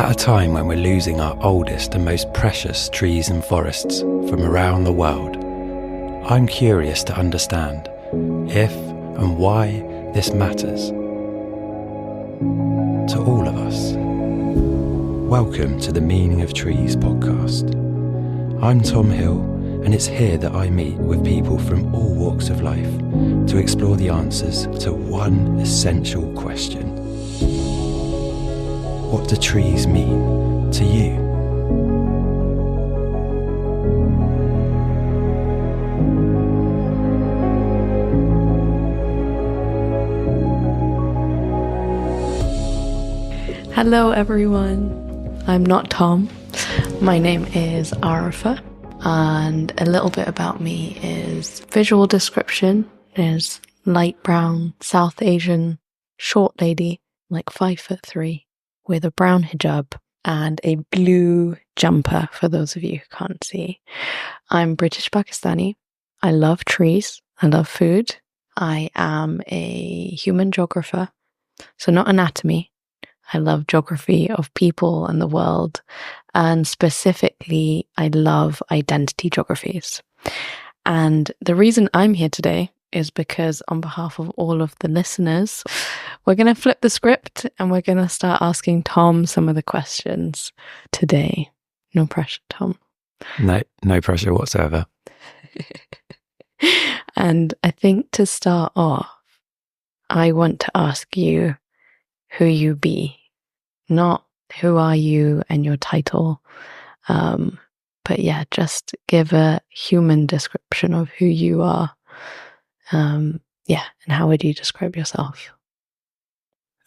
At a time when we're losing our oldest and most precious trees and forests from around the world, I'm curious to understand if and why this matters to all of us. Welcome to the Meaning of Trees podcast. I'm Tom Hill, and it's here that I meet with people from all walks of life to explore the answers to one essential question. What do trees mean to you? Hello everyone, I'm not Tom. My name is Arifah, and a little bit about me is visual description is light brown, South Asian, short lady, like 5'3", with a brown hijab and a blue jumper for those of you who can't see. I'm British Pakistani. I love trees. I love food. I am a human geographer, so not anatomy. I love geography of people and the world, and specifically, I love identity geographies. And the reason I'm here today is because on behalf of all of the listeners, we're going to flip the script and we're going to start asking Tom some of the questions today. No pressure, Tom. No pressure whatsoever. And I think to start off, I want to ask you who you be. Not who are you and your title, but yeah, just give a human description of who you are. And how would you describe yourself?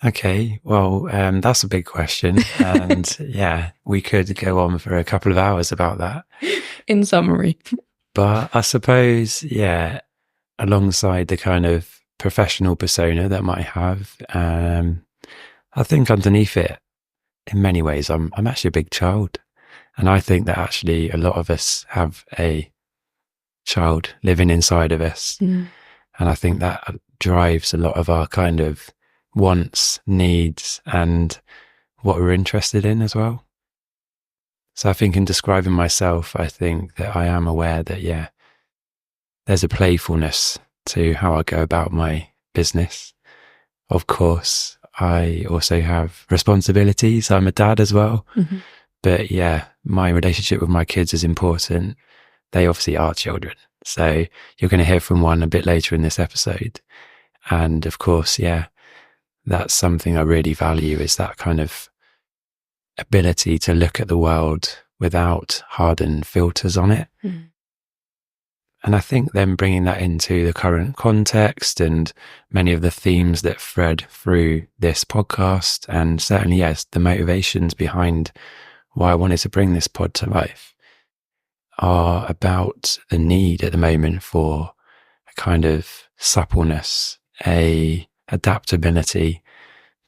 Okay, well, that's a big question, and yeah, we could go on for a couple of hours about that. In summary. But I suppose, yeah, alongside the kind of professional persona that I might have, I think underneath it, in many ways, I'm actually a big child. And I think that actually a lot of us have a child living inside of us. Mm. And I think that drives a lot of our kind of wants, needs, and what we're interested in as well. So I think in describing myself, I think that I am aware that, yeah, there's a playfulness to how I go about my business. Of course, I also have responsibilities. I'm a dad as well. Mm-hmm. But yeah, my relationship with my kids is important. They obviously are children. So you're going to hear from one a bit later in this episode. And of course, yeah, that's something I really value, is that kind of ability to look at the world without hardened filters on it. Mm. And I think then bringing that into the current context and many of the themes that thread through this podcast, and certainly, yes, the motivations behind why I wanted to bring this pod to life, are about the need at the moment for a kind of suppleness, a adaptability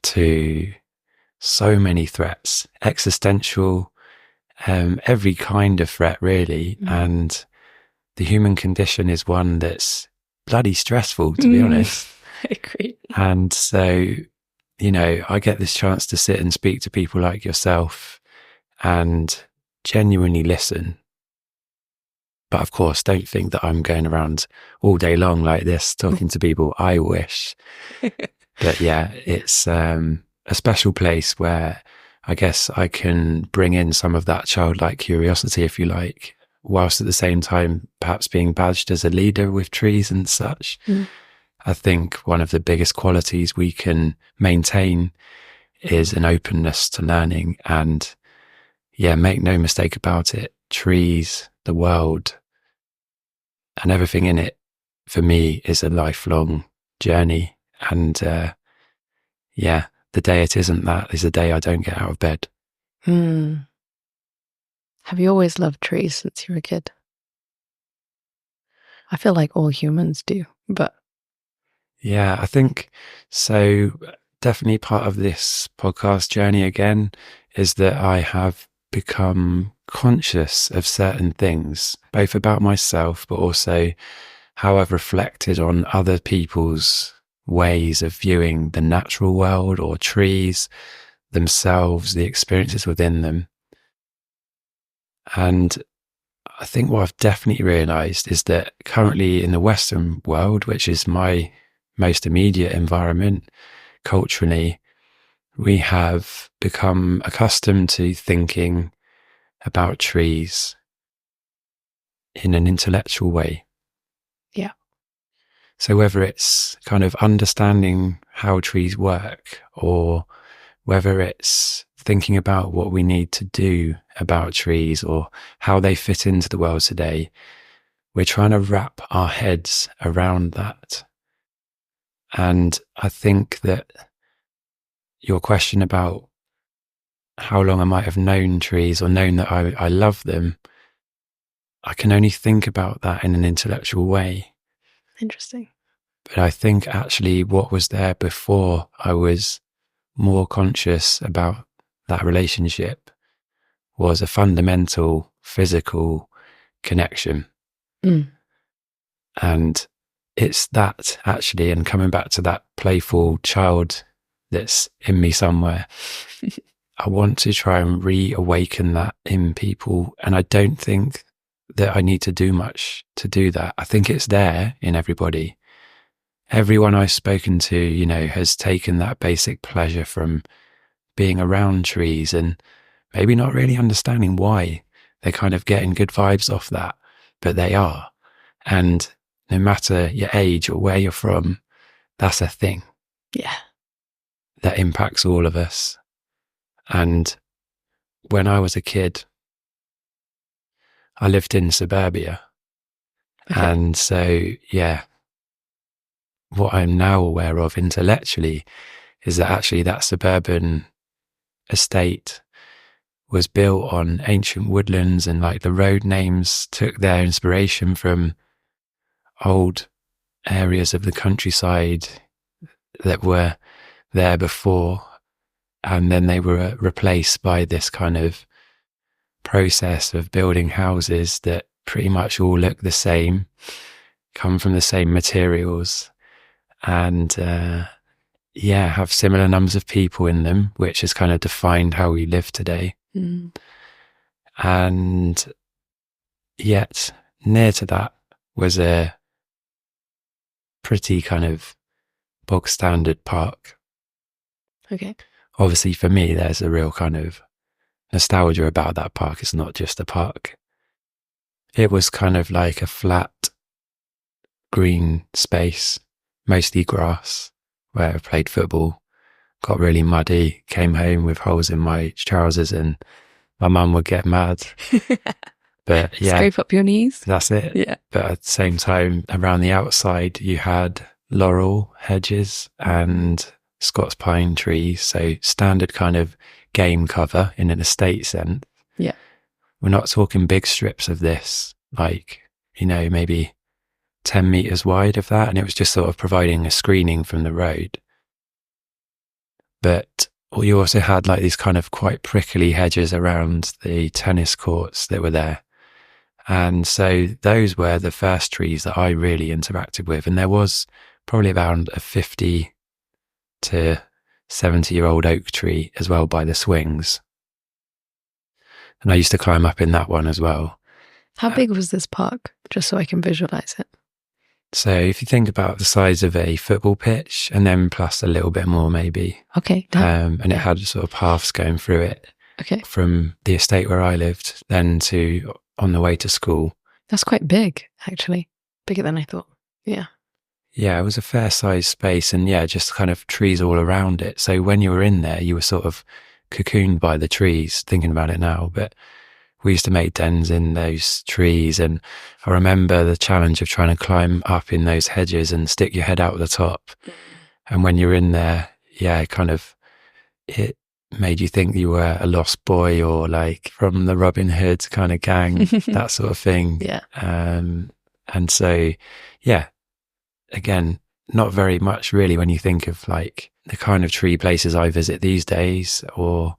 to so many threats, existential, every kind of threat really. Mm. And the human condition is one that's bloody stressful, to be honest. I agree. And so, you know, I get this chance to sit and speak to people like yourself and genuinely listen. But of course, don't think that I'm going around all day long like this, talking to people. I wish. But yeah, it's a special place where I guess I can bring in some of that childlike curiosity, if you like, whilst at the same time perhaps being badged as a leader with trees and such. Mm. I think one of the biggest qualities we can maintain is an openness to learning. And yeah, make no mistake about it, trees, the world, and everything in it, for me, is a lifelong journey. And yeah, the day it isn't that is the day I don't get out of bed. Have you always loved trees since you were a kid? I feel like all humans do, but... Yeah, I think so. Definitely part of this podcast journey again is that I have become conscious of certain things, both about myself, but also how I've reflected on other people's ways of viewing the natural world or trees, themselves, the experiences within them. And I think what I've definitely realized is that currently in the Western world, which is my most immediate environment culturally, we have become accustomed to thinking about trees in an intellectual way. Yeah. So whether it's kind of understanding how trees work, or whether it's thinking about what we need to do about trees or how they fit into the world today, we're trying to wrap our heads around that. And I think that your question about how long I might have known trees or known that I love them, I can only think about that in an intellectual way. Interesting. But I think actually what was there before I was more conscious about that relationship was a fundamental physical connection. And it's that actually, and coming back to that playful child that's in me somewhere, I want to try and reawaken that in people. And I don't think that I need to do much to do that. I think it's there in everybody. Everyone I've spoken to, you know, has taken that basic pleasure from being around trees and maybe not really understanding why they're kind of getting good vibes off that, but they are. And no matter your age or where you're from, that's a thing. Yeah. That impacts all of us. And when I was a kid, I lived in suburbia. Okay. And so, yeah, what I'm now aware of intellectually is that actually that suburban estate was built on ancient woodlands, and like the road names took their inspiration from old areas of the countryside that were there before, and then they were replaced by this kind of process of building houses that pretty much all look the same, come from the same materials, and have similar numbers of people in them, which has kind of defined how we live today. And yet near to that was a pretty kind of bog standard park. Okay. Obviously for me, there's a real kind of nostalgia about that park. It's not just a park. It was kind of like a flat green space, mostly grass, where I played football, got really muddy, came home with holes in my trousers, and my mum would get mad. But yeah, scrape up your knees. That's it. Yeah. But at the same time, around the outside, you had laurel hedges and Scots pine trees. So standard kind of game cover in an estate sense. Yeah. We're not talking big strips of this, like, you know, maybe 10 meters wide of that. And it was just sort of providing a screening from the road. But you also had like these kind of quite prickly hedges around the tennis courts that were there. And so those were the first trees that I really interacted with. And there was probably around a 50 to 70-year-old oak tree as well by the swings. And I used to climb up in that one as well. How big was this park? Just so I can visualize it. So if you think about the size of a football pitch, and then plus a little bit more maybe. Okay. And it had sort of paths going through it. Okay. From the estate where I lived then to on the way to school. That's quite big, actually. Bigger than I thought. Yeah. Yeah, it was a fair sized space, and yeah, just kind of trees all around it. So when you were in there, you were sort of cocooned by the trees, thinking about it now. But we used to make dens in those trees, and I remember the challenge of trying to climb up in those hedges and stick your head out the top. And when you're in there, yeah, it made you think you were a lost boy or like from the Robin Hood kind of gang, that sort of thing. Yeah. And so, yeah, again, not very much really when you think of like the kind of tree places I visit these days, or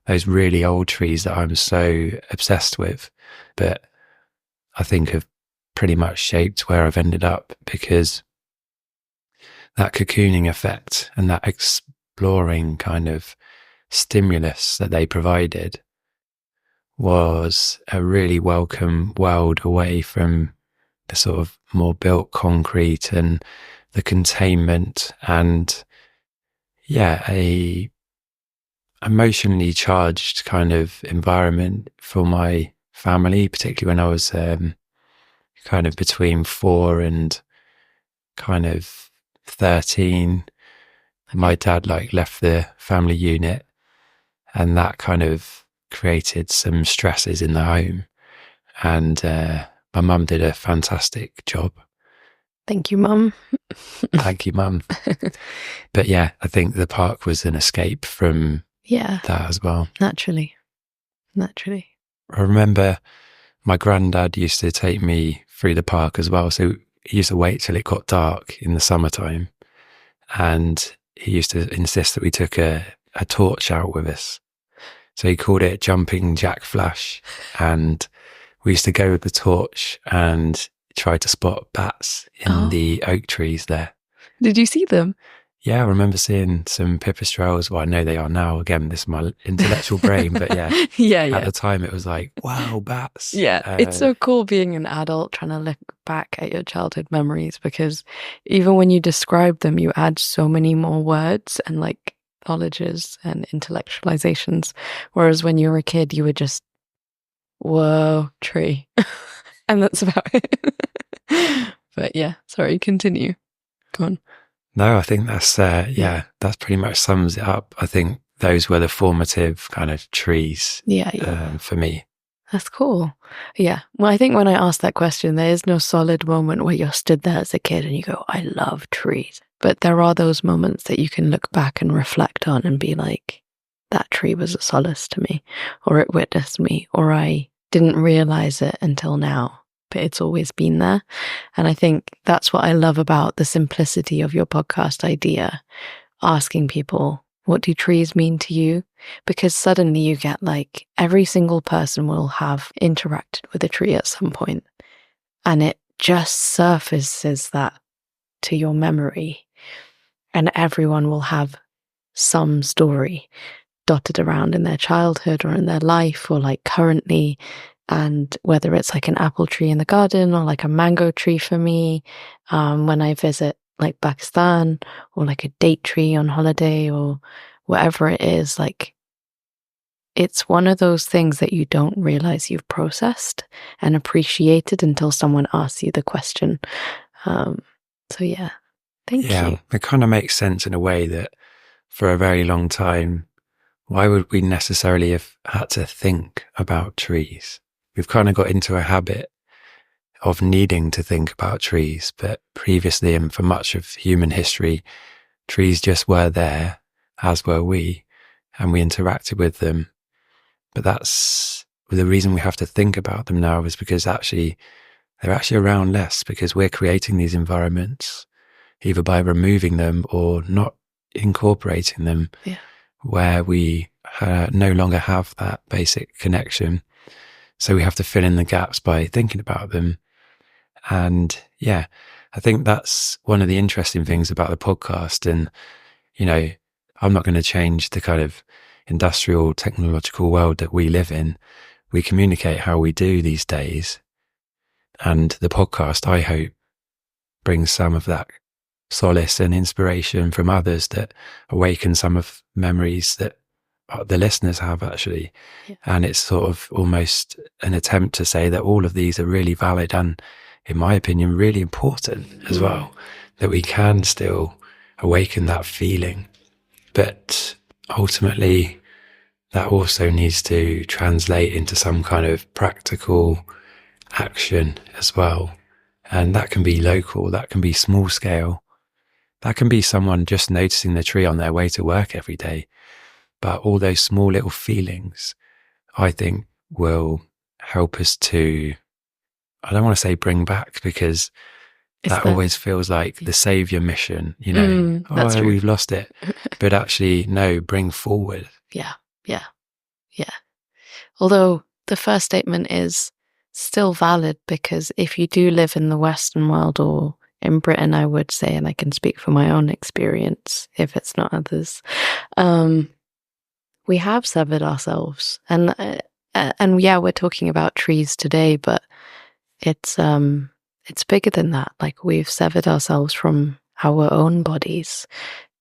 those really old trees that I'm so obsessed with. But I think have pretty much shaped where I've ended up, because that cocooning effect and that exploring kind of stimulus that they provided was a really welcome world away from the sort of more built concrete and the containment, and a emotionally charged kind of environment for my family, particularly when I was kind of between 4 and kind of 13. My dad left the family unit, and that kind of created some stresses in the home, and my mum did a fantastic job. Thank you, Mum. Thank you, Mum. But yeah, I think the park was an escape from that as well. Naturally. I remember my granddad used to take me through the park as well. So he used to wait till it got dark in the summertime, and he used to insist that we took a torch out with us. So he called it Jumping Jack Flash, and we used to go with the torch and try to spot bats in the oak trees there. Did you see them? Yeah, I remember seeing some pipistrelles. Well, I know they are now. Again, this is my intellectual brain, but yeah. At the time, it was like, wow, bats. Yeah, it's so cool being an adult trying to look back at your childhood memories, because even when you describe them, you add so many more words and knowledges and intellectualizations. Whereas when you were a kid, you were just, whoa, tree. And that's about it. But yeah, sorry, continue. Go on. No, I think that's, that pretty much sums it up. I think those were the formative kind of trees for me. That's cool. Yeah. Well, I think when I asked that question, there is no solid moment where you're stood there as a kid and you go, I love trees. But there are those moments that you can look back and reflect on and be like, that tree was a solace to me, or it witnessed me, or I didn't realize it until now, but it's always been there. And I think that's what I love about the simplicity of your podcast idea, asking people, what do trees mean to you? Because suddenly you get every single person will have interacted with a tree at some point, and it just surfaces that to your memory, and everyone will have some story dotted around in their childhood or in their life or currently. And whether it's an apple tree in the garden or a mango tree for me, when I visit Pakistan, or a date tree on holiday, or whatever it is, it's one of those things that you don't realize you've processed and appreciated until someone asks you the question. So yeah, thank you. Yeah, it kind of makes sense in a way that for a very long time, why would we necessarily have had to think about trees? We've kind of got into a habit of needing to think about trees, but previously and for much of human history, trees just were there, as were we, and we interacted with them. But that's the reason we have to think about them now, is because they're actually around less, because we're creating these environments either by removing them or not incorporating them, where we no longer have that basic connection. So we have to fill in the gaps by thinking about them. And yeah, I think that's one of the interesting things about the podcast. And, I'm not going to change the kind of industrial technological world that we live in. We communicate how we do these days. And the podcast, I hope, brings some of that solace and inspiration from others, that awaken some of memories that the listeners have actually. And it's sort of almost an attempt to say that all of these are really valid and, in my opinion, really important as well, that we can still awaken that feeling. But ultimately, that also needs to translate into some kind of practical action as well. And that can be local, that can be small scale, that can be someone just noticing the tree on their way to work every day. But all those small little feelings, I think, will help us to, I don't want to say bring back, because that always feels like the savior mission, we've lost it. But actually, no, bring forward. Yeah. Although the first statement is still valid, because if you do live in the Western world, or in Britain, I would say, and I can speak from my own experience if it's not others, we have severed ourselves. And yeah, we're talking about trees today, but it's bigger than that. Like, we've severed ourselves from our own bodies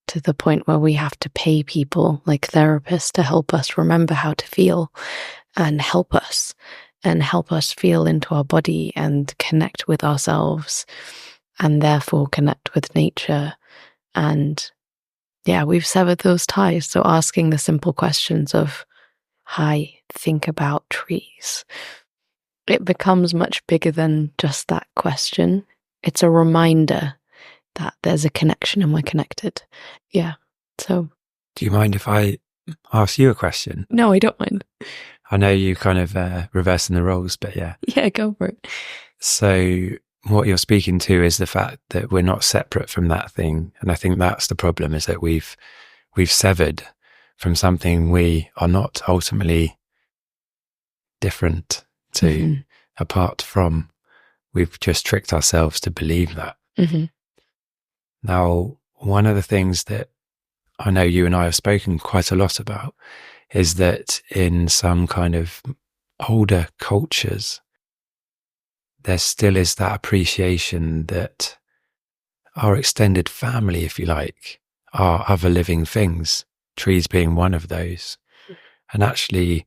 to the point where we have to pay people like therapists to help us remember how to feel and help us feel into our body and connect with ourselves and therefore connect with nature. And yeah, we've severed those ties. So asking the simple questions of, hi, think about trees. It becomes much bigger than just that question. It's a reminder that there's a connection and we're connected. Yeah. So. Do you mind if I ask you a question? No, I don't mind. I know you kind of reversing the roles, but yeah. Yeah, go for it. So what you're speaking to is the fact that we're not separate from that thing. And I think that's the problem, is that we've severed from something we are not ultimately different to, apart from. We've just tricked ourselves to believe that. Now, one of the things that I know you and I have spoken quite a lot about is that in some kind of older cultures, there still is that appreciation that our extended family, if you like, are other living things, trees being one of those. And actually,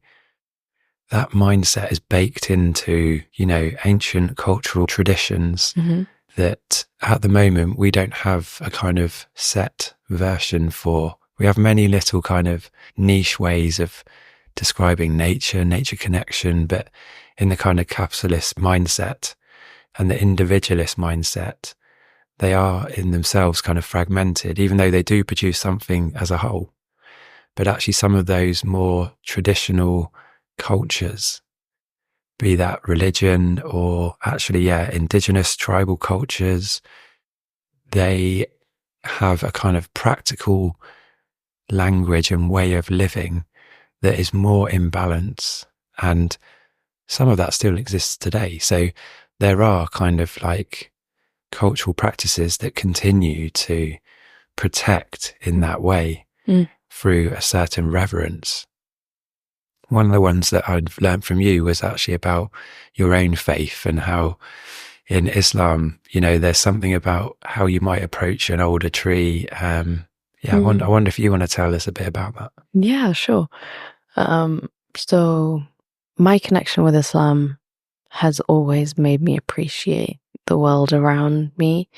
that mindset is baked into, ancient cultural traditions that at the moment we don't have a kind of set version for. We have many little kind of niche ways of describing nature connection, but in the kind of capitalist mindset and the individualist mindset, they are in themselves kind of fragmented, even though they do produce something as a whole. But actually some of those more traditional cultures, be that religion or actually, indigenous tribal cultures, they have a kind of practical language and way of living that is more in balance. And some of that still exists today. So there are kind of like cultural practices that continue to protect in that way through a certain reverence. One of the ones that I'd learned from you was actually about your own faith and how in Islam, there's something about how you might approach an older tree. I wonder if you want to tell us a bit about that. Yeah, sure. So my connection with Islam has always made me appreciate the world around me.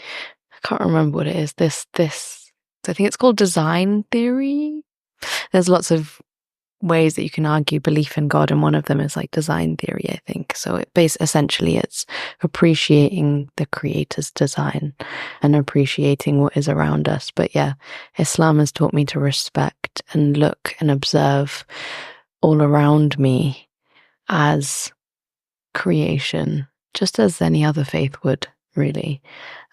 I can't remember what it is. This, I think it's called design theory. There's lots of ways that you can argue belief in God, and one of them is like design theory, I think. So essentially it's appreciating the creator's design and appreciating what is around us. But yeah, Islam has taught me to respect and look and observe all around me as creation, just as any other faith would, really.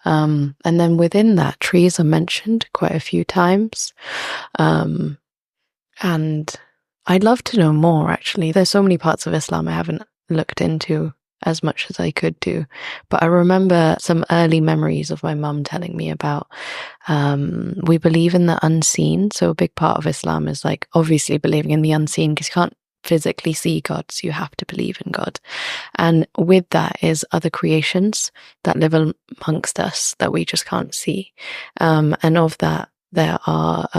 And then within that, trees are mentioned quite a few times. And I'd love to know more, actually. There's so many parts of Islam I haven't looked into as much as I could do. But I remember some early memories of my mum telling me about, we believe in the unseen. So a big part of Islam is like obviously believing in the unseen, because you can't physically see God, so you have to believe in God. And with that is other creations that live amongst us that we just can't see. And of that, there are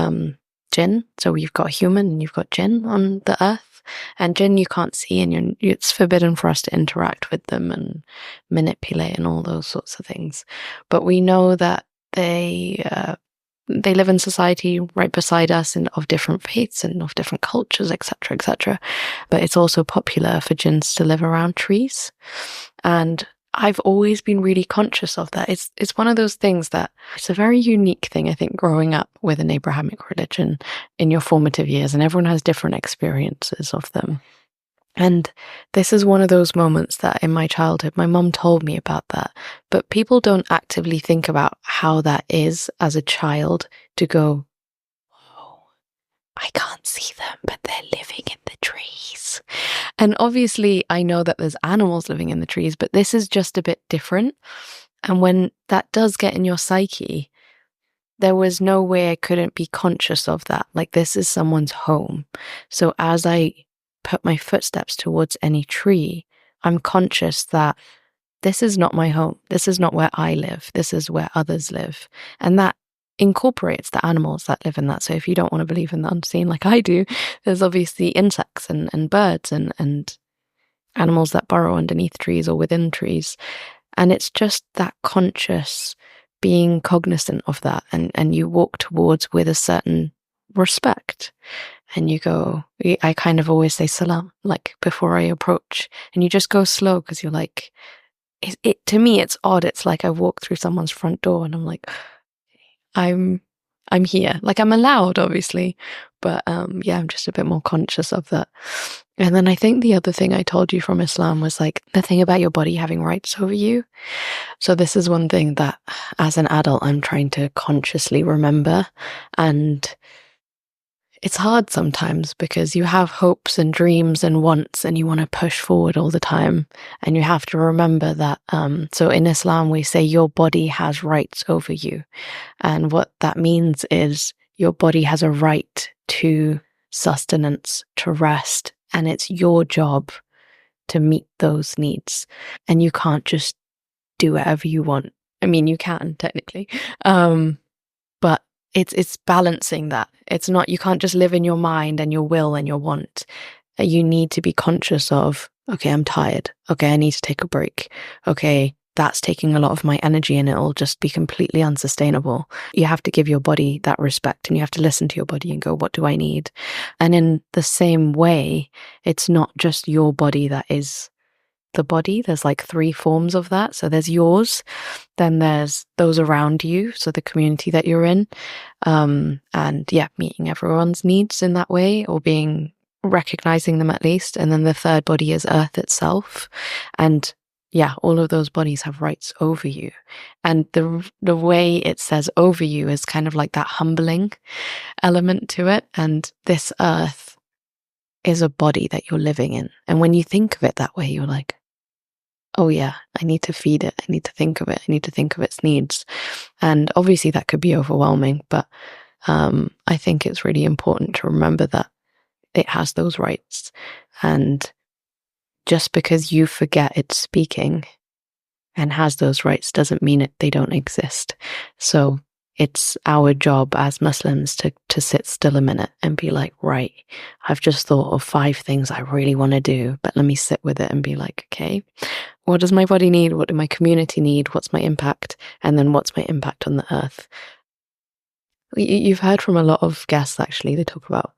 jinn. So you've got human and you've got jinn on the earth. And jinn you can't see, and it's forbidden for us to interact with them and manipulate and all those sorts of things. But we know that they live in society right beside us and of different faiths and of different cultures, etc., etc. But it's also popular for jinns to live around trees. And I've always been really conscious of that. It's one of those things that it's a very unique thing, I think, growing up with an Abrahamic religion in your formative years, and everyone has different experiences of them. And this is one of those moments that in my childhood, my mum told me about that, but people don't actively think about how that is as a child to go, oh, I can't see them, but they're living in the trees. And obviously I know that there's animals living in the trees, but this is just a bit different. And when that does get in your psyche, there was no way I couldn't be conscious of that. Like, this is someone's home. So as I put my footsteps towards any tree, I'm conscious that this is not my home. This is not where I live. This is where others live. And that incorporates the animals that live in that. So if you don't want to believe in the unseen like I do, there's obviously insects and birds and animals that burrow underneath trees or within trees. And it's just that conscious being cognizant of that, and you walk towards with a certain respect, and you go, I kind of always say salam, like before I approach, and you just go slow because you're like, to me it's odd. It's like I walk through someone's front door and I'm like, I'm here. Like, I'm allowed, obviously, but yeah, I'm just a bit more conscious of that. And then I think the other thing I told you from Islam was like the thing about your body having rights over you. So this is one thing that as an adult I'm trying to consciously remember, and it's hard sometimes because you have hopes and dreams and wants and you want to push forward all the time, and you have to remember that so in Islam we say your body has rights over you, and what that means is your body has a right to sustenance, to rest, and it's your job to meet those needs, and you can't just do whatever you want. I mean, you can technically, but it's balancing that. It's not, you can't just live in your mind and your will and your want. You need to be conscious of, okay, I'm tired. Okay, I need to take a break. Okay, that's taking a lot of my energy and it'll just be completely unsustainable. You have to give your body that respect, and you have to listen to your body and go, what do I need? And in the same way, it's not just your body that is the body. There's like 3 forms of that. So there's yours, then there's those around you, so the community that you're in, and yeah, meeting everyone's needs in that way, or recognizing them at least. And then the third body is Earth itself, and yeah, all of those bodies have rights over you. And the way it says over you is kind of like that humbling element to it. And this Earth is a body that you're living in. And when you think of it that way, you're like, oh yeah, I need to feed it. I need to think of it. I need to think of its needs. And obviously that could be overwhelming, but I think it's really important to remember that it has those rights. And just because you forget it's speaking and has those rights doesn't mean they don't exist. So it's our job as Muslims to sit still a minute and be like, right, I've just thought of 5 things I really want to do, but let me sit with it and be like, okay, what does my body need? What do my community need? What's my impact? And then what's my impact on the earth? You've heard from a lot of guests, actually, they talk about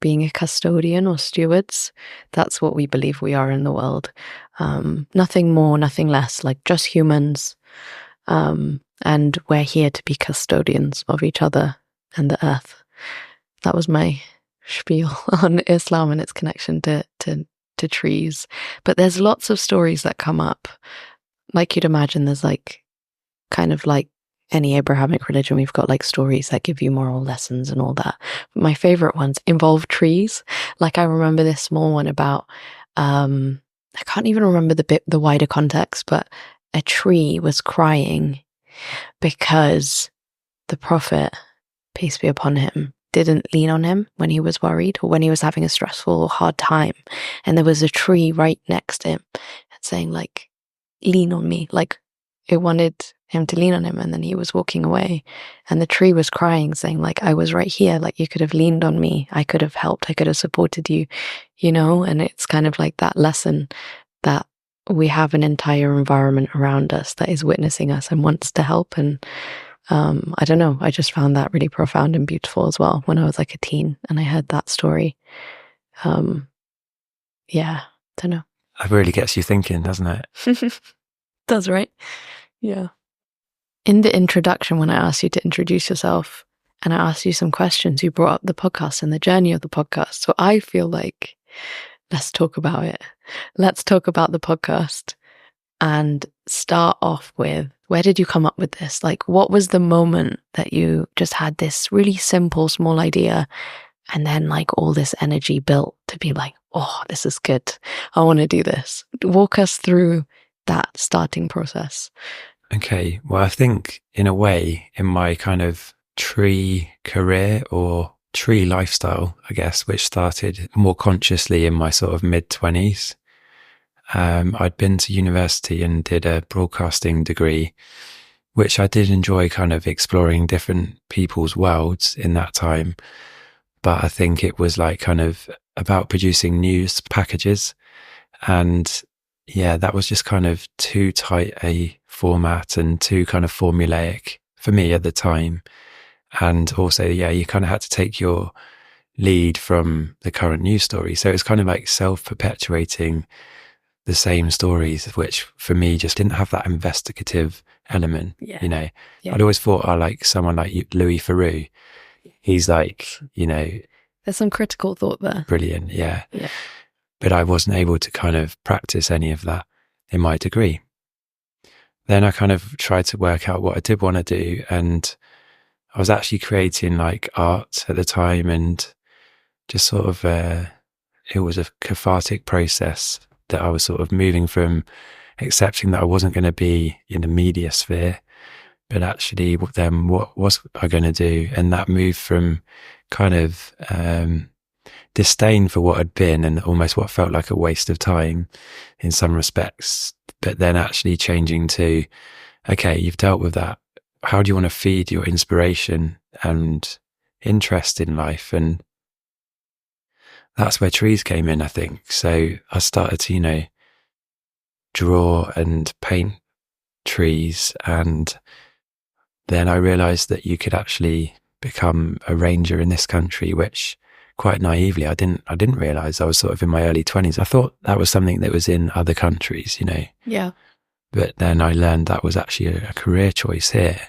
being a custodian or stewards. That's what we believe we are in the world. Nothing more, nothing less, like just humans. And we're here to be custodians of each other and the earth. That was my spiel on Islam and its connection to trees. But there's lots of stories that come up. Like you'd imagine, there's like, kind of like any Abrahamic religion, we've got like stories that give you moral lessons and all that. But my favorite ones involve trees. Like I remember this small one about, I can't even remember the wider context, but a tree was crying because the Prophet, peace be upon him, didn't lean on him when he was worried or when he was having a stressful or hard time. And there was a tree right next to him saying like, lean on me. Like it wanted him to lean on him, and then he was walking away and the tree was crying saying like, I was right here. Like you could have leaned on me. I could have helped. I could have supported you, you know? And it's kind of like that lesson that we have an entire environment around us that is witnessing us and wants to help. And I don't know, I just found that really profound and beautiful as well when I was like a teen and I heard that story. Yeah, don't know. It really gets you thinking, doesn't it? Does, right? Yeah. In the introduction, when I asked you to introduce yourself and I asked you some questions, you brought up the podcast and the journey of the podcast. So I feel like, let's talk about it. Let's talk about the podcast and start off with, where did you come up with this? Like, what was the moment that you just had this really simple, small idea and then like all this energy built to be like, oh, this is good. I want to do this. Walk us through that starting process. Okay. Well, I think in a way, in my kind of tree career or tree lifestyle, I guess, which started more consciously in my sort of mid-20s. I'd been to university and did a broadcasting degree, which I did enjoy, kind of exploring different people's worlds in that time. But I think it was like kind of about producing news packages. And yeah, that was just kind of too tight a format and too kind of formulaic for me at the time. And also, yeah, you kind of had to take your lead from the current news story. So it's kind of like self-perpetuating the same stories, which for me just didn't have that investigative element. Yeah. You know, Yeah. I'd always thought, like someone like Louis Theroux, he's like, you know, There's some critical thought there. brilliant. Yeah. Yeah. But I wasn't able to kind of practice any of that in my degree. Then I kind of tried to work out what I did want to do. And I was actually creating like art at the time, and just sort of, it was a cathartic process that I was sort of moving from accepting that I wasn't going to be in the media sphere, but actually then what was I going to do? And that moved from kind of disdain for what had been and almost what felt like a waste of time in some respects, but then actually changing to, okay, you've dealt with that. How do you want to feed your inspiration and interest in life? And that's where trees came in, I think. So I started to, you know, draw and paint trees, and then I realized that you could actually become a ranger in this country, which quite naively I didn't realize. I was sort of in my early 20s. I thought that was something that was in other countries, you know. Yeah. But then I learned that was actually a career choice here.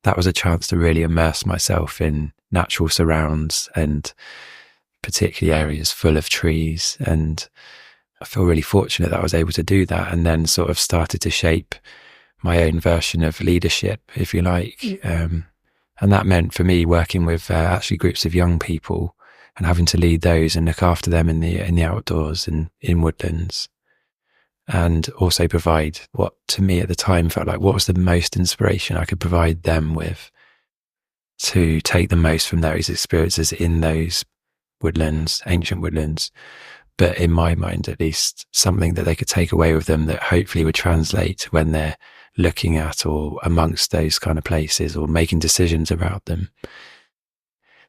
That was a chance to really immerse myself in natural surrounds, and particularly areas full of trees. And I feel really fortunate that I was able to do that, and then sort of started to shape my own version of leadership, if you like. And that meant for me working with actually groups of young people and having to lead those and look after them in the outdoors and in woodlands, and also provide what to me at the time felt like what was the most inspiration I could provide them with to take the most from those experiences in those woodlands, ancient woodlands, but in my mind at least something that they could take away with them that hopefully would translate when they're looking at or amongst those kind of places or making decisions about them.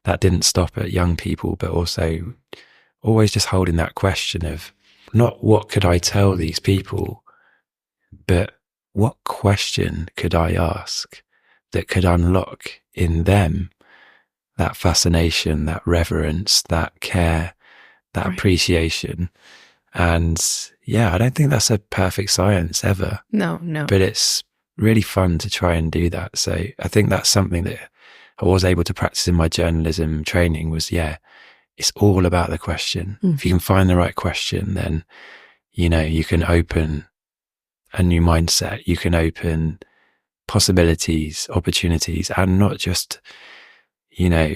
That didn't stop at young people, but also always just holding that question of not what could I tell these people, but what question could I ask that could unlock in them that fascination, that reverence, that care, that appreciation. And yeah, I don't think that's a perfect science ever. No. But it's really fun to try and do that. So I think that's something that I was able to practice in my journalism training was, yeah, it's all about the question. If you can find the right question, then, you know, you can open a new mindset. You can open possibilities, opportunities, and not just, you know,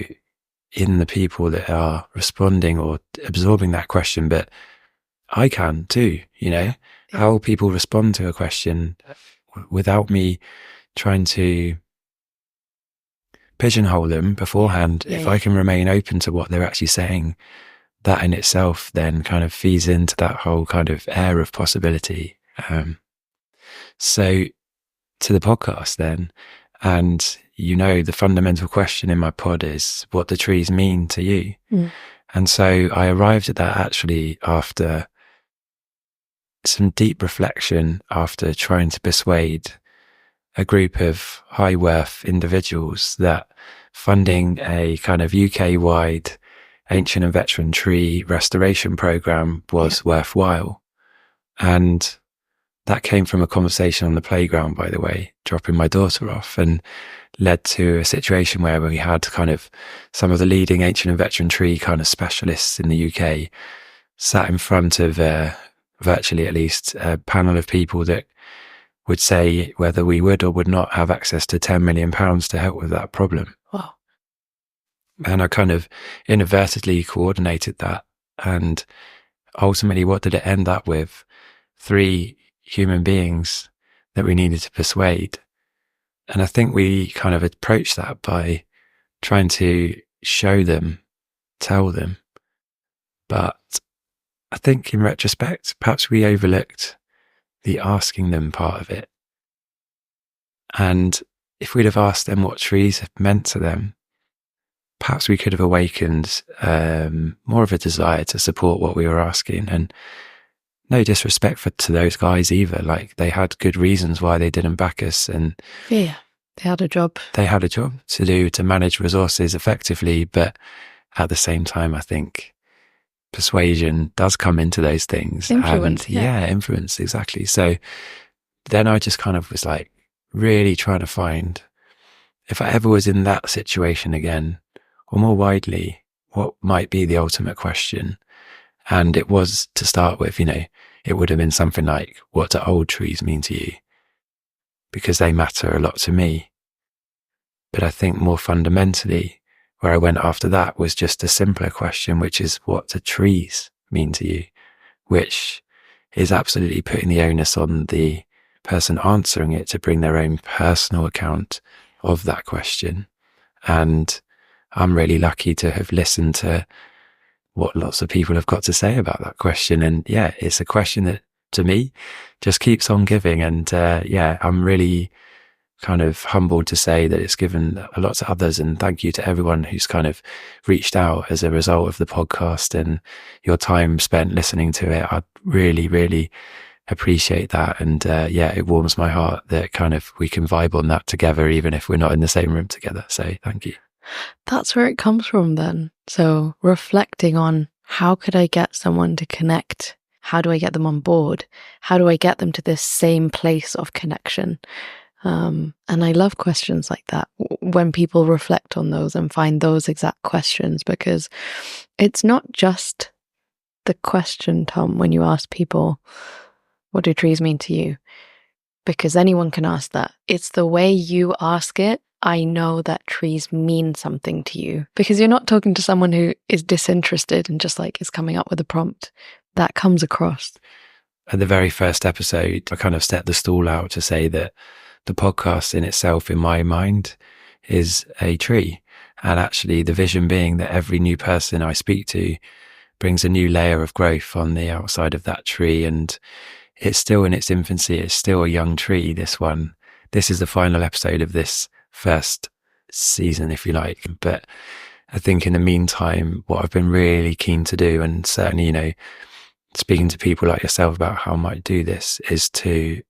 in the people that are responding or absorbing that question, but I can too, you know, how people respond to a question without me trying to pigeonhole them beforehand. If I can remain open to what they're actually saying, that in itself then kind of feeds into that whole kind of air of possibility. So to the podcast then, and you know, the fundamental question in my pod is what the trees mean to you. And so I arrived at that actually after some deep reflection, after trying to persuade a group of high worth individuals that funding a kind of UK-wide ancient and veteran tree restoration program was worthwhile. And that came from a conversation on the playground, by the way, dropping my daughter off, and led to a situation where we had kind of some of the leading ancient and veteran tree kind of specialists in the UK sat in front of virtually at least a panel of people that would say whether we would or would not have access to £10 million to help with that problem. Wow. And I kind of inadvertently coordinated that. And ultimately, what did it end up with? 3 human beings that we needed to persuade And I think we kind of approach that by trying to show them, tell them. But I think in retrospect, perhaps we overlooked the asking them part of it. And if we'd have asked them what trees have meant to them, perhaps we could have awakened more of a desire to support what we were asking. And no disrespect to those guys either. Like, they had good reasons why they didn't back us. And yeah, they had a job. They had a job to do to manage resources effectively. But at the same time, I think persuasion does come into those things. Influence. And, influence, exactly. So then I just kind of was like really trying to find, if I ever was in that situation again, or more widely, what might be the ultimate question. And it was, to start with, it would have been something like, what do old trees mean to you? Because they matter a lot to me. But I think more fundamentally, where I went after that was just a simpler question, which is, what do trees mean to you? Which is absolutely putting the onus on the person answering it to bring their own personal account of that question. And I'm really lucky to have listened to what lots of people have got to say about that question. And yeah, it's a question that to me just keeps on giving. And I'm really kind of humbled to say that it's given a lot to others. And thank you to everyone who's kind of reached out as a result of the podcast and your time spent listening to it. I really, really appreciate that. And it warms my heart that kind of we can vibe on that together, even if we're not in the same room together. So thank you. That's where it comes from then. So reflecting on, how could I get someone to connect? How do I get them on board? How do I get them to this same place of connection? And I love questions like that, when people reflect on those and find those exact questions, because it's not just the question, Tom, when you ask people, what do trees mean to you? Because anyone can ask that. It's the way you ask it. I know that trees mean something to you, because you're not talking to someone who is disinterested and just like is coming up with a prompt. That comes across. At the very first episode, I kind of set the stall out to say that the podcast in itself, in my mind, is a tree. And actually the vision being that every new person I speak to brings a new layer of growth on the outside of that tree. And it's still in its infancy. It's still a young tree, this one. This is the final episode of this first season, if you like. But I think in the meantime, what I've been really keen to do, and certainly, speaking to people like yourself about how I might do this, is to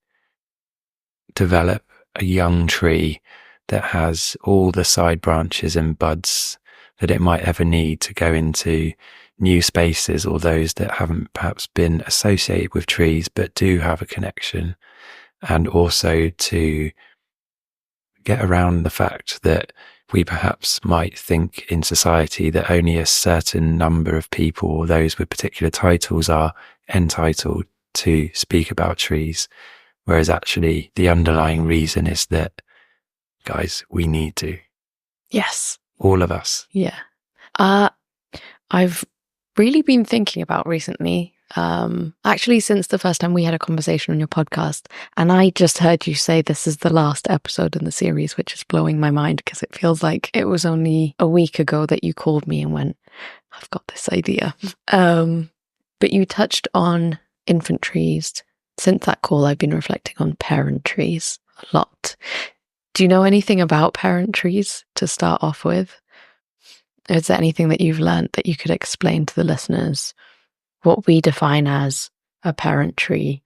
develop a young tree that has all the side branches and buds that it might ever need to go into new spaces, or those that haven't perhaps been associated with trees but do have a connection. And also to get around the fact that we perhaps might think in society that only a certain number of people, or those with particular titles, are entitled to speak about trees. Whereas actually the underlying reason is that, guys, we need to. Yes. All of us. Yeah. I've really been thinking about recently, actually since the first time we had a conversation on your podcast, and I just heard you say this is the last episode in the series, which is blowing my mind, because it feels like it was only a week ago that you called me and went, I've got this idea. But you touched on infant trees. Since that call, I've been reflecting on parent trees a lot. Do you know anything about parent trees to start off with? Is there anything that you've learned that you could explain to the listeners what we define as a parent tree,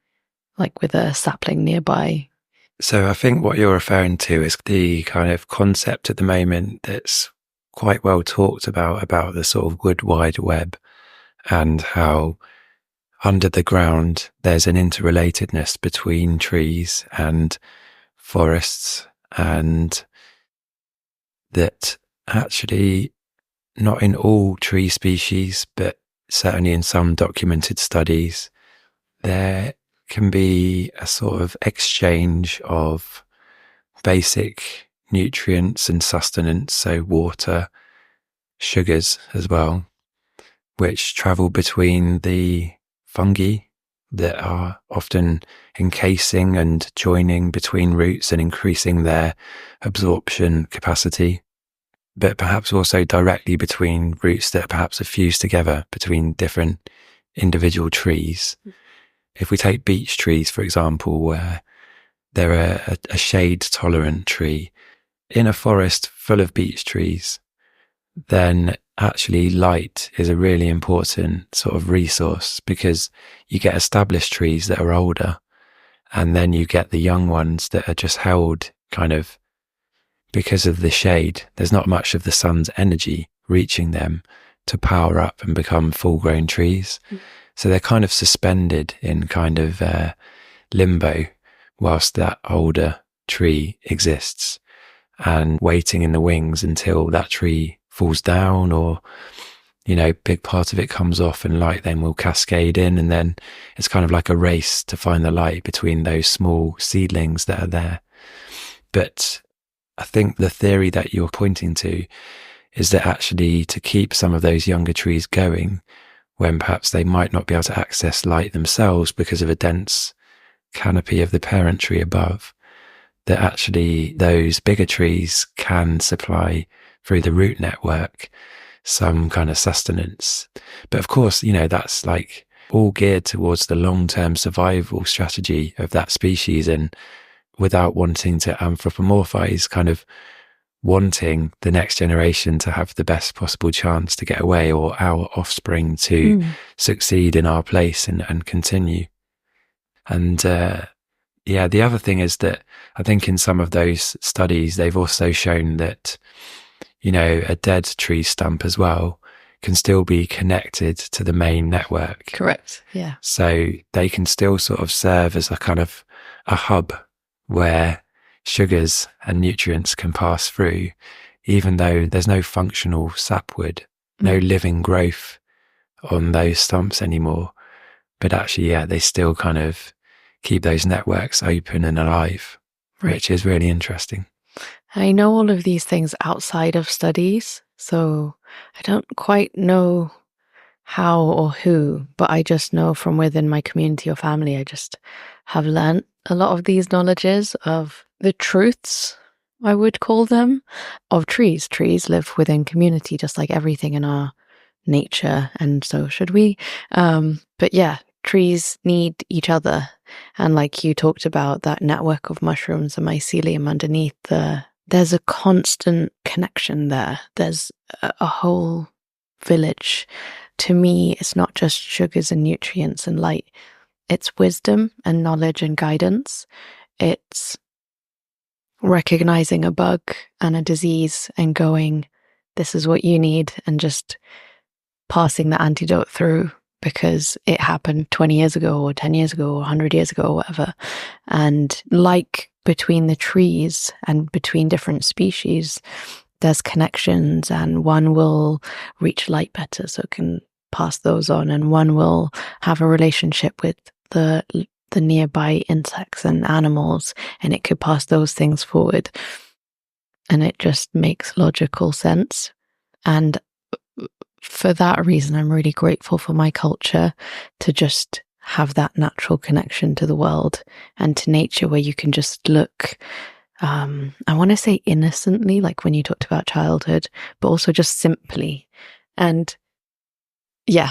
like with a sapling nearby? So I think what you're referring to is the kind of concept at the moment that's quite well talked about the sort of wood wide web, and how under the ground there's an interrelatedness between trees and forests, and that actually not in all tree species, but certainly in some documented studies, there can be a sort of exchange of basic nutrients and sustenance, so water, sugars as well, which travel between the fungi, that are often encasing and joining between roots and increasing their absorption capacity, but perhaps also directly between roots that perhaps are fused together between different individual trees. If we take beech trees, for example, where they're a shade-tolerant tree, in a forest full of beech trees, then actually light is a really important sort of resource, because you get established trees that are older, and then you get the young ones that are just held kind of because of the shade. There's not much of the sun's energy reaching them to power up and become full-grown trees. So they're kind of suspended in kind of limbo whilst that older tree exists, and waiting in the wings until that tree falls down, or, you know, big part of it comes off and light then will cascade in. And then it's kind of like a race to find the light between those small seedlings that are there. But I think the theory that you're pointing to is that actually to keep some of those younger trees going, when perhaps they might not be able to access light themselves because of a dense canopy of the parent tree above, that actually those bigger trees can supply through the root network some kind of sustenance. But of course, you know, that's like all geared towards the long-term survival strategy of that species, and without wanting to anthropomorphize, kind of wanting the next generation to have the best possible chance to get away, or our offspring to succeed in our place and continue. And yeah, the other thing is that I think in some of those studies, they've also shown that, you know, a dead tree stump as well can still be connected to the main network. Correct. Yeah. So they can still sort of serve as a kind of a hub where sugars and nutrients can pass through, even though there's no functional sapwood, no living growth on those stumps anymore. But actually, yeah, they still kind of keep those networks open and alive, which is really interesting. I know all of these things outside of studies, so I don't quite know how or who, but I just know from within my community or family, I just have learnt a lot of these knowledges of the truths, I would call them, of trees. Trees live within community, just like everything in our nature, and so should we. But yeah, trees need each other. And like you talked about, that network of mushrooms and mycelium underneath, there's a constant connection there. There's a whole village. To me, it's not just sugars and nutrients and light. It's wisdom and knowledge and guidance. It's recognizing a bug and a disease and going, this is what you need, and just passing the antidote through because it happened 20 years ago or 10 years ago or 100 years ago or whatever. And like between the trees and between different species, there's connections, and one will reach light better, so it can pass those on, and one will have a relationship with the nearby insects and animals, and it could pass those things forward. And it just makes logical sense. And for that reason, I'm really grateful for my culture to just have that natural connection to the world and to nature, where you can just look, I want to say innocently, like when you talked about childhood, but also just simply. And yeah,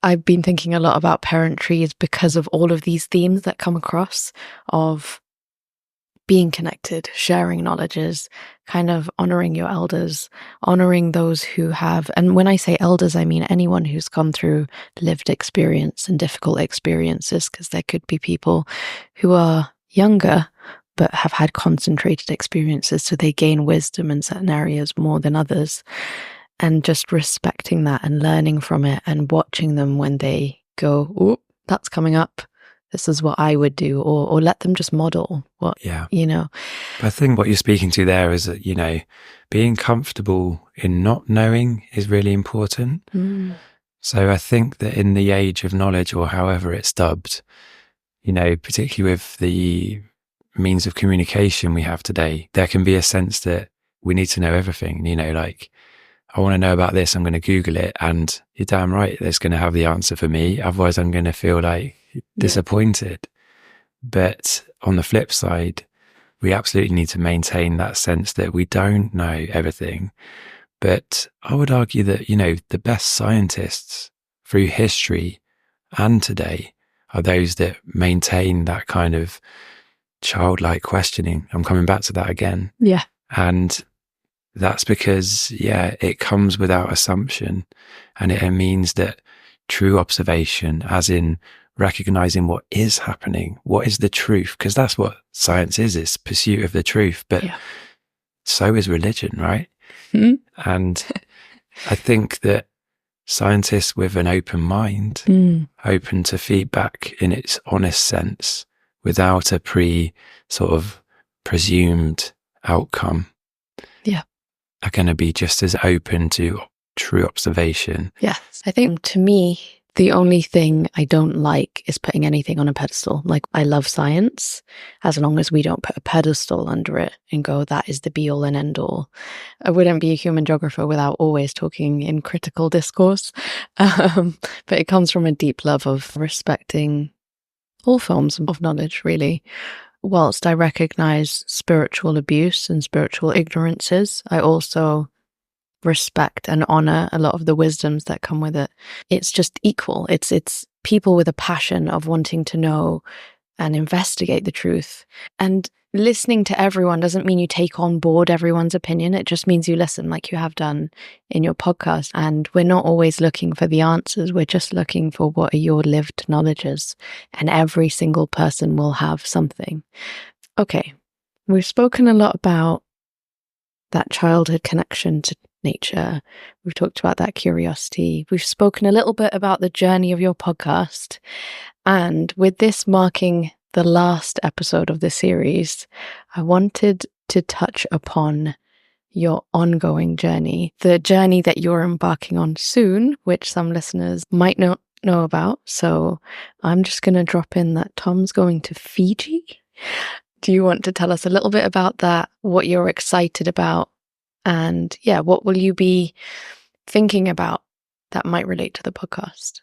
I've been thinking a lot about parent trees because of all of these themes that come across of being connected, sharing knowledges, kind of honoring your elders, honoring those who have, and when I say elders, I mean anyone who's gone through lived experience and difficult experiences, because there could be people who are younger but have had concentrated experiences, so they gain wisdom in certain areas more than others. And just respecting that and learning from it and watching them when they go, oh, that's coming up. This is what I would do, or let them just model what, you know. I think what you're speaking to there is that, you know, being comfortable in not knowing is really important. So I think that in the age of knowledge, or however it's dubbed, you know, particularly with the means of communication we have today, there can be a sense that we need to know everything, you know, like, I want to know about this, I'm going to Google it, and you're damn right, it's going to have the answer for me. Otherwise, I'm going to feel like disappointed. But on the flip side, we absolutely need to maintain that sense that we don't know everything. But I would argue that, the best scientists through history and today are those that maintain that kind of childlike questioning. I'm coming back to that again. Yeah. And that's because, it comes without assumption. And it means that true observation, as in recognizing what is happening, what is the truth, because that's what science is, it's pursuit of the truth. But so is religion, right? Mm-hmm. And I think that scientists with an open mind, open to feedback in its honest sense, without a presumed outcome, are going to be just as open to true observation. Yes. I think to me, the only thing I don't like is putting anything on a pedestal. Like, I love science, as long as we don't put a pedestal under it and go, that is the be all and end all. I wouldn't be a human geographer without always talking in critical discourse. But it comes from a deep love of respecting all forms of knowledge, really. Whilst I recognize spiritual abuse and spiritual ignorances, I also respect and honor a lot of the wisdoms that come with it. It's just equal. It's people with a passion of wanting to know and investigate the truth. And listening to everyone doesn't mean you take on board everyone's opinion. It just means you listen, like you have done in your podcast. And we're not always looking for the answers. We're just looking for what are your lived knowledges. And every single person will have something. Okay, we've spoken a lot about that childhood connection to nature. We've talked about that curiosity. We've spoken a little bit about the journey of your podcast. And with this marking the last episode of the series, I wanted to touch upon your ongoing journey, the journey that you're embarking on soon, which some listeners might not know about. So I'm just going to drop in that Tom's going to Fiji. Do you want to tell us a little bit about that, what you're excited about, and what will you be thinking about that might relate to the podcast?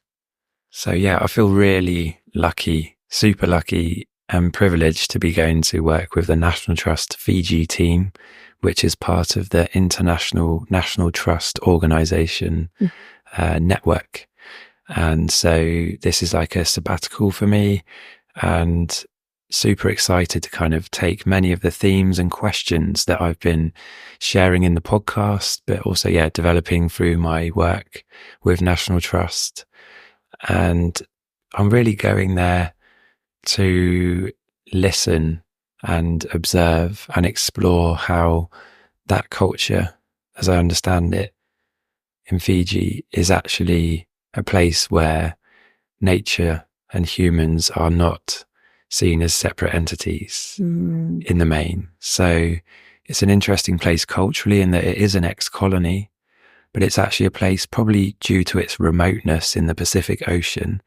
So I feel really lucky, super lucky and privileged to be going to work with the National Trust Fiji team, which is part of the International National Trust Organization network. And so this is like a sabbatical for me, and super excited to kind of take many of the themes and questions that I've been sharing in the podcast, but also, developing through my work with National Trust. And I'm really going there to listen and observe and explore how that culture, as I understand it, in Fiji is actually a place where nature and humans are not seen as separate entities in the main. So it's an interesting place culturally in that it is an ex-colony, but it's actually a place, probably due to its remoteness in the Pacific Ocean,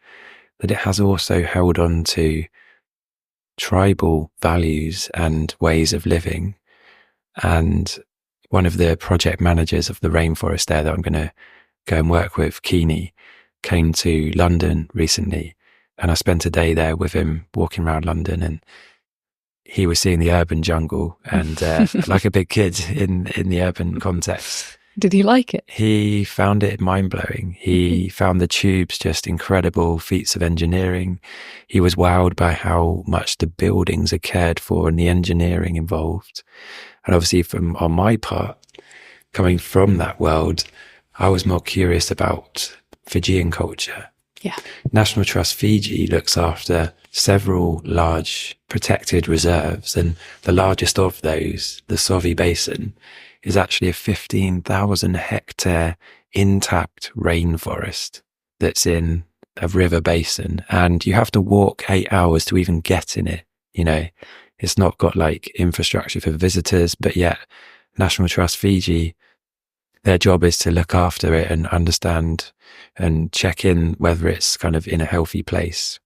that it has also held on to tribal values and ways of living. And one of the project managers of the rainforest there that I'm going to go and work with, Keeney, came to London recently. And I spent a day there with him walking around London, and he was seeing the urban jungle and like a big kid in the urban context. Did he like it? He found it mind-blowing. He found the tubes just incredible feats of engineering. He was wowed by how much the buildings are cared for and the engineering involved. And obviously on my part, coming from that world, I was more curious about Fijian culture. Yeah. National Trust Fiji looks after several large protected reserves, and the largest of those, the Sovi Basin, is actually a 15,000 hectare intact rainforest that's in a river basin, and you have to walk 8 hours to even get in it. It's not got like infrastructure for visitors, but yet National Trust Fiji, their job is to look after it and understand and check in whether it's kind of in a healthy place.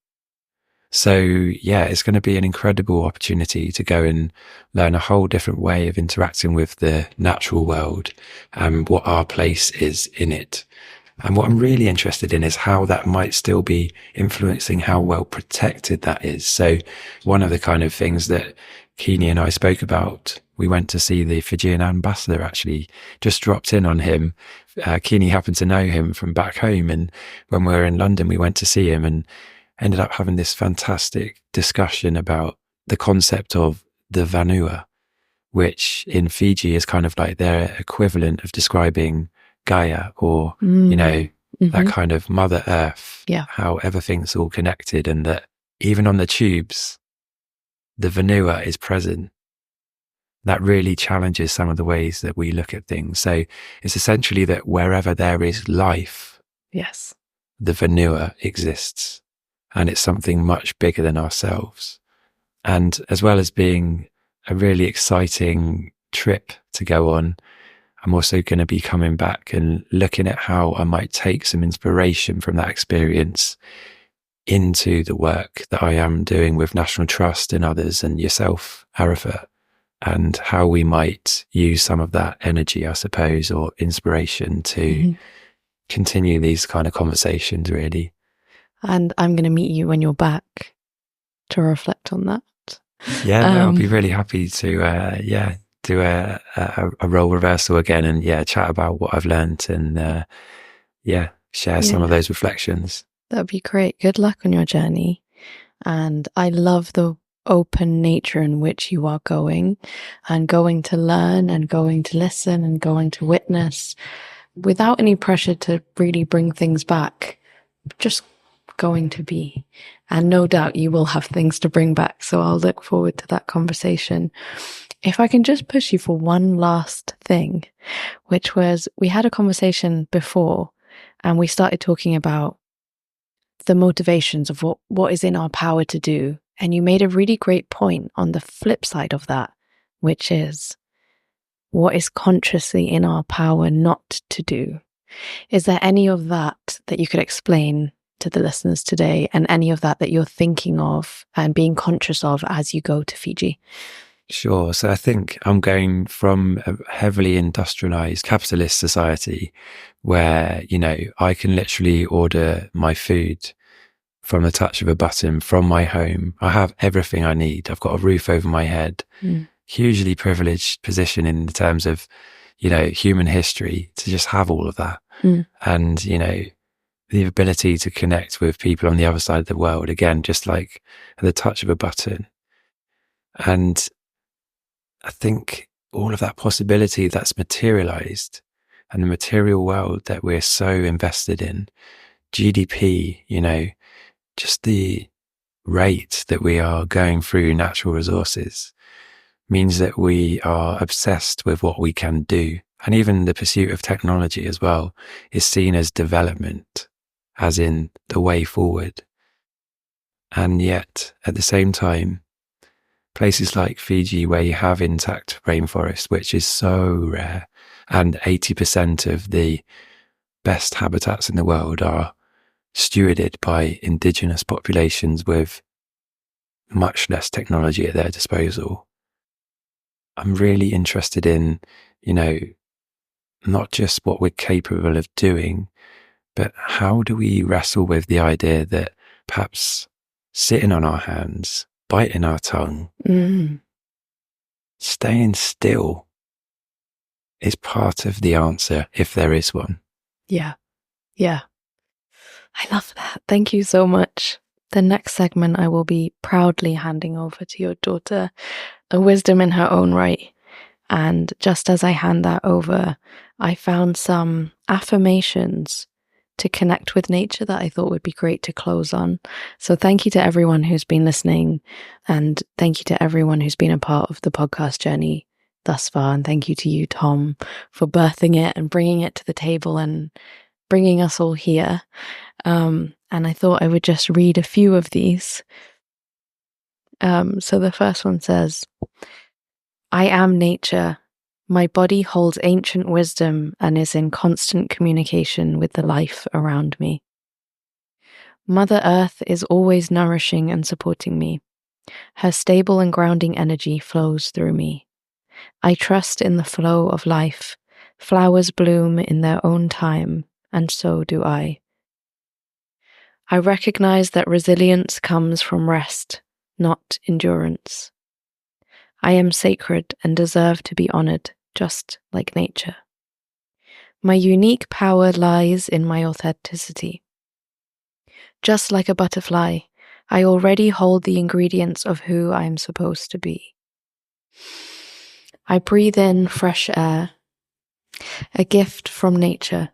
So it's going to be an incredible opportunity to go and learn a whole different way of interacting with the natural world and what our place is in it. And what I'm really interested in is how that might still be influencing how well protected that is. So one of the kind of things that Keeney and I spoke about, we went to see the Fijian ambassador, actually just dropped in on him. Keeney happened to know him from back home. And when we were in London, we went to see him and ended up having this fantastic discussion about the concept of the vanua, which in Fiji is kind of like their equivalent of describing Gaia, or, that kind of Mother Earth, how everything's all connected, and that even on the tubes, the vanua is present. That really challenges some of the ways that we look at things. So it's essentially that wherever there is life, the vanua exists, and it's something much bigger than ourselves. And as well as being a really exciting trip to go on, I'm also going to be coming back and looking at how I might take some inspiration from that experience into the work that I am doing with National Trust and others, and yourself, Arifah, and how we might use some of that energy, I suppose, or inspiration to continue these kind of conversations, really. And I'm going to meet you when you're back to reflect on that. Yeah, I'll be really happy to, do a role reversal again and chat about what I've learned and share some of those reflections. That'd be great. Good luck on your journey. And I love the open nature in which you are going, and going to learn and going to listen and going to witness without any pressure to really bring things back, just going to be. And no doubt you will have things to bring back. So I'll look forward to that conversation. If I can just push you for one last thing, which was, we had a conversation before and we started talking about the motivations of what is in our power to do. And you made a really great point on the flip side of that, which is what is consciously in our power not to do. Is there any of that you could explain to the listeners today, and any of that you're thinking of and being conscious of as you go to Fiji? Sure. So I think I'm going from a heavily industrialized capitalist society where, I can literally order my food from the touch of a button from my home. I have everything I need. I've got a roof over my head, hugely privileged position in terms of, human history to just have all of that. And, the ability to connect with people on the other side of the world, again, just like at the touch of a button. And I think all of that possibility that's materialized, and the material world that we're so invested in, GDP, just the rate that we are going through natural resources means that we are obsessed with what we can do. And even the pursuit of technology as well is seen as development, as in the way forward. And yet, at the same time, places like Fiji, where you have intact rainforest, which is so rare, and 80% of the best habitats in the world are stewarded by indigenous populations with much less technology at their disposal. I'm really interested in, not just what we're capable of doing, but how do we wrestle with the idea that perhaps sitting on our hands, biting our tongue, staying still is part of the answer, if there is one. Yeah. I love that. Thank you so much. The next segment I will be proudly handing over to your daughter, a wisdom in her own right. And just as I hand that over, I found some affirmations to connect with nature that I thought would be great to close on. So thank you to everyone who's been listening, and thank you to everyone who's been a part of the podcast journey thus far. And thank you to you, Tom, for birthing it and bringing it to the table and bringing us all here. And I thought I would just read a few of these. So the first one says, I am nature. My body holds ancient wisdom and is in constant communication with the life around me. Mother Earth is always nourishing and supporting me. Her stable and grounding energy flows through me. I trust in the flow of life. Flowers bloom in their own time. and so do I. I recognize that resilience comes from rest, not endurance. I am sacred and deserve to be honored, just like nature. My unique power lies in my authenticity. Just like a butterfly, I already hold the ingredients of who I am supposed to be. I breathe in fresh air, a gift from nature,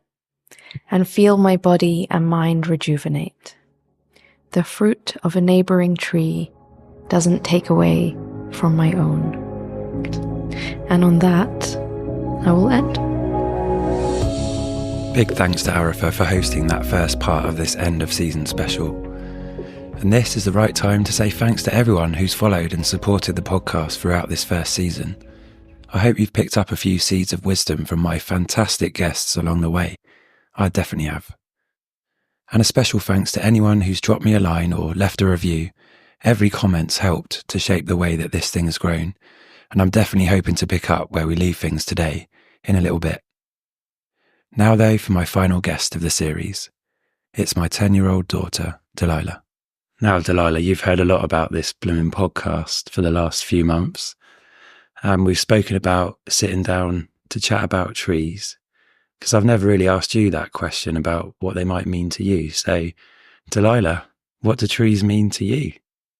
and feel my body and mind rejuvenate. The fruit of a neighboring tree doesn't take away from my own. And on that, I will end. Big thanks to Arifah for hosting that first part of this end of season special. And this is the right time to say thanks to everyone who's followed and supported the podcast throughout this first season. I hope you've picked up a few seeds of wisdom from my fantastic guests along the way. I definitely have. And a special thanks to anyone who's dropped me a line or left a review. Every comment's helped to shape the way that this thing has grown, and I'm definitely hoping to pick up where we leave things today in a little bit. Now though, for my final guest of the series. It's my 10-year-old daughter, Delilah. Now, Delilah, you've heard a lot about this blooming podcast for the last few months. We've spoken about sitting down to chat about trees, because I've never really asked you that question about what they might mean to you. So, Delilah, what do trees mean to you?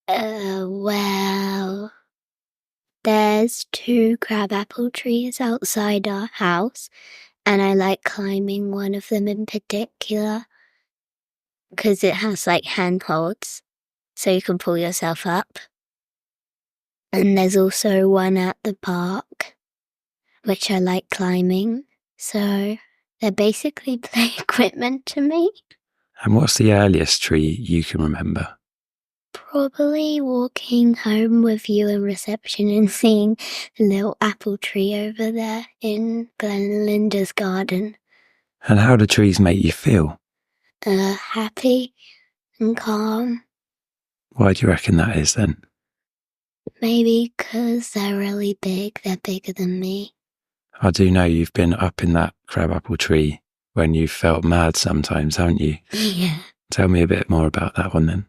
Well, there's 2 crabapple trees outside our house, and I like climbing one of them in particular because it has like handholds, so you can pull yourself up. And there's also one at the park, which I like climbing, so they're basically play equipment to me. And what's the earliest tree you can remember? Probably walking home with you in reception and seeing the little apple tree over there in Glenlinda's garden. And how do trees make you feel? Happy and calm. Why do you reckon that is then? Maybe because they're really big. They're bigger than me. I do know you've been up in that crabapple tree when you've felt mad sometimes, haven't you? Yeah. Tell me a bit more about that one then.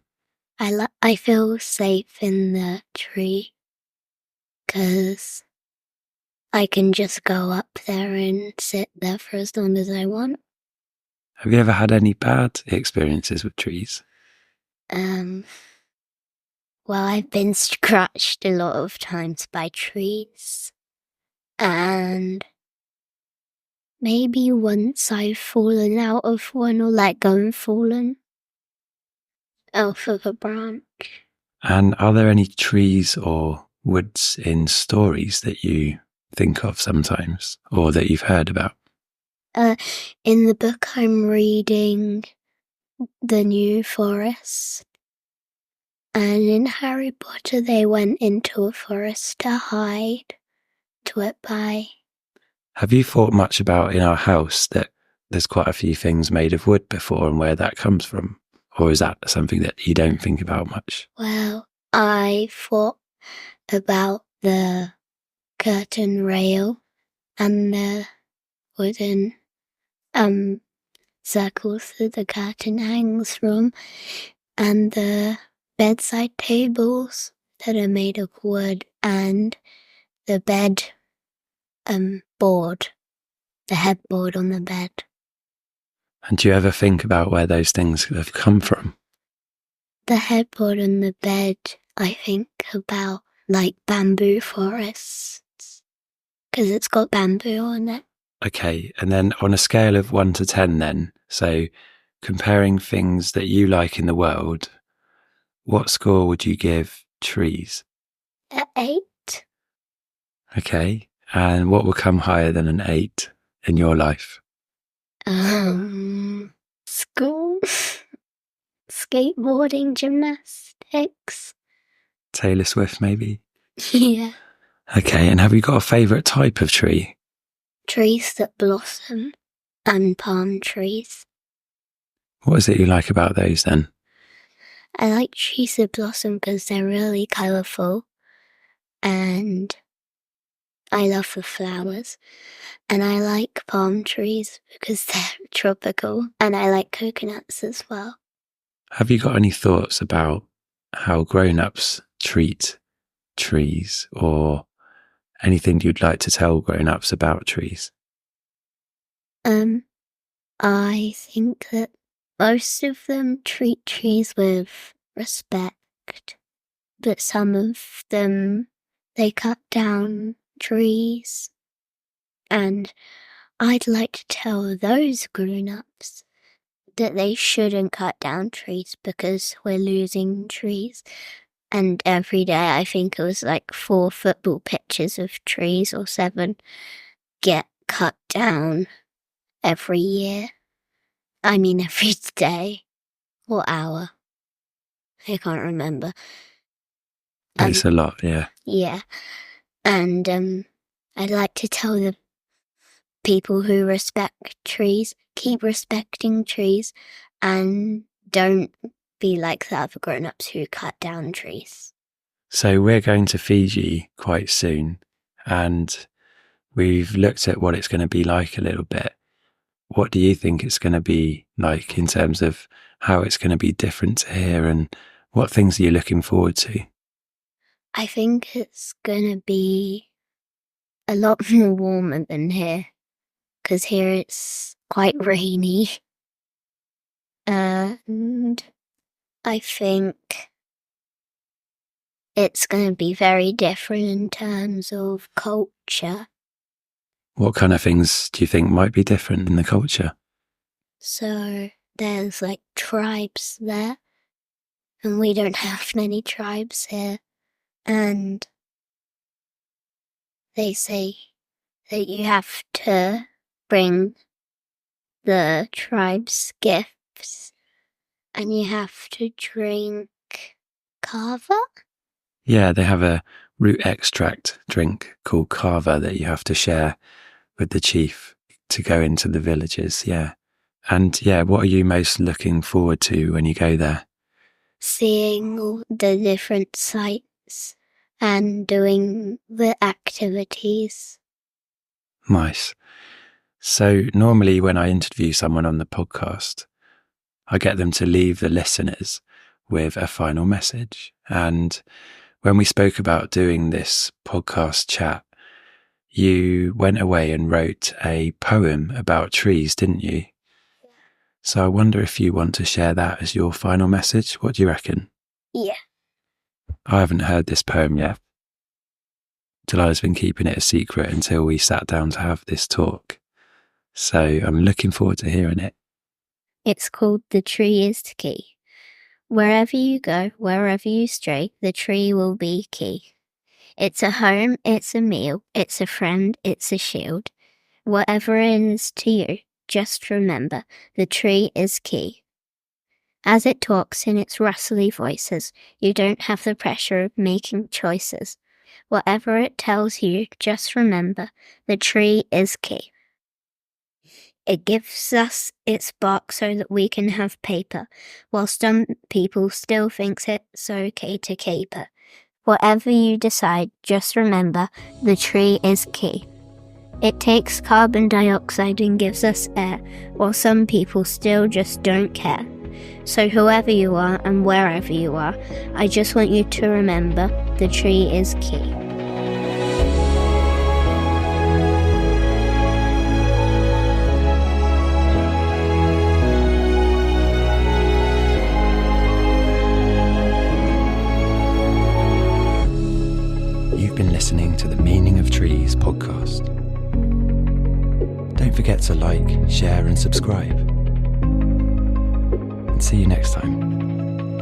I feel safe in the tree because I can just go up there and sit there for as long as I want. Have you ever had any bad experiences with trees? Well, I've been scratched a lot of times by trees, and maybe once I've fallen out of one or let go and fallen off of a branch. And are there any trees or woods in stories that you think of sometimes or that you've heard about? In the book I'm reading, The New Forest, and in Harry Potter they went into a forest to hide, to it by. Have you thought much about in our house that there's quite a few things made of wood before and where that comes from? Or is that something that you don't think about much? Well, I thought about the curtain rail and the wooden circles that the curtain hangs from, and the bedside tables that are made of wood, and the bed board, the headboard on the bed. And do you ever think about where those things have come from? The headboard on the bed, I think about like bamboo forests, because it's got bamboo on it. Okay, and then on a scale of 1 to 10 then, so comparing things that you like in the world, what score would you give trees? 8. Okay, and what will come higher than an 8 in your life? School, skateboarding, gymnastics. Taylor Swift, maybe? Yeah. Okay, and have you got a favourite type of tree? Trees that blossom and palm trees. What is it you like about those then? I like trees that blossom because they're really colourful, and I love the flowers. And I like palm trees because they're tropical. And I like coconuts as well. Have you got any thoughts about how grown-ups treat trees, or anything you'd like to tell grown-ups about trees? I think that most of them treat trees with respect, but some of them, they cut down trees. And I'd like to tell those grown-ups that they shouldn't cut down trees because we're losing trees. And every day, I think it was like 4 football pitches of trees or 7 get cut down every year. I mean, every day or hour. I can't remember. It's a lot, yeah. Yeah. And I'd like to tell the people who respect trees, keep respecting trees, and don't be like the other grown-ups who cut down trees. So we're going to Fiji quite soon, and we've looked at what it's going to be like a little bit. What do you think it's going to be like in terms of how it's going to be different to here, and what things are you looking forward to? I think it's going to be a lot more warmer than here, because here it's quite rainy. And I think it's going to be very different in terms of culture. What kind of things do you think might be different in the culture? So there's like tribes there, and we don't have many tribes here. And they say that you have to bring the tribe's gifts, and you have to drink kava. Yeah, they have a root extract drink called kava that you have to share with the chief to go into the villages, yeah. And yeah, what are you most looking forward to when you go there? Seeing all the different sights and doing the activities. Nice. So normally when I interview someone on the podcast, I get them to leave the listeners with a final message. And when we spoke about doing this podcast chat, you went away and wrote a poem about trees, didn't you? Yeah. So I wonder if you want to share that as your final message. What do you reckon? Yeah. I haven't heard this poem yet. Delilah's been keeping it a secret until we sat down to have this talk. So I'm looking forward to hearing it. It's called The Tree is Key. Wherever you go, wherever you stray, the tree will be key. It's a home, it's a meal, it's a friend, it's a shield. Whatever it is to you, just remember, the tree is key. As it talks in its rustly voices, you don't have the pressure of making choices. Whatever it tells you, just remember, the tree is key. It gives us its bark so that we can have paper, while some people still thinks it's okay to caper. Whatever you decide, just remember, the tree is key. It takes carbon dioxide and gives us air, while some people still just don't care. So whoever you are and wherever you are, I just want you to remember, the tree is key. You've been listening to the Meaning of Trees podcast. Don't forget to like, share and subscribe. And see you next time.